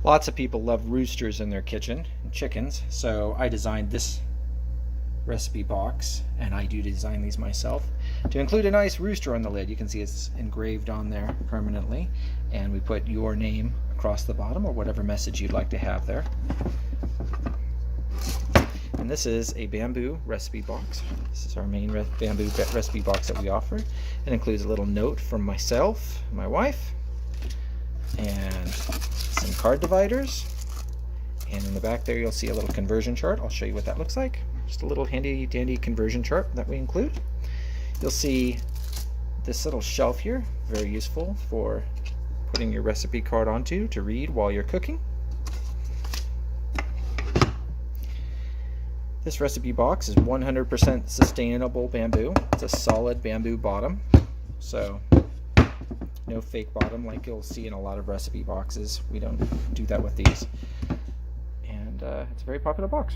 Lots of people love roosters in their kitchen, and chickens, so I designed this recipe box, and I do design these myself, to include a nice rooster on the lid. You can see it's engraved on there permanently, and we put your name across the bottom, or whatever message you'd like to have there. And this is a bamboo recipe box. This is our main bamboo recipe box that we offer. It includes a little note from myself and my wife, and some card dividers, and in the back there you'll see a little conversion chart. I'll show you what that looks like. Just a little handy dandy conversion chart that we include. You'll see this little shelf here, very useful for putting your recipe card onto to read while you're cooking. This recipe box is 100% sustainable bamboo. It's a solid bamboo bottom, so no fake bottom like you'll see in a lot of recipe boxes. We don't do that with these. And it's a very popular box.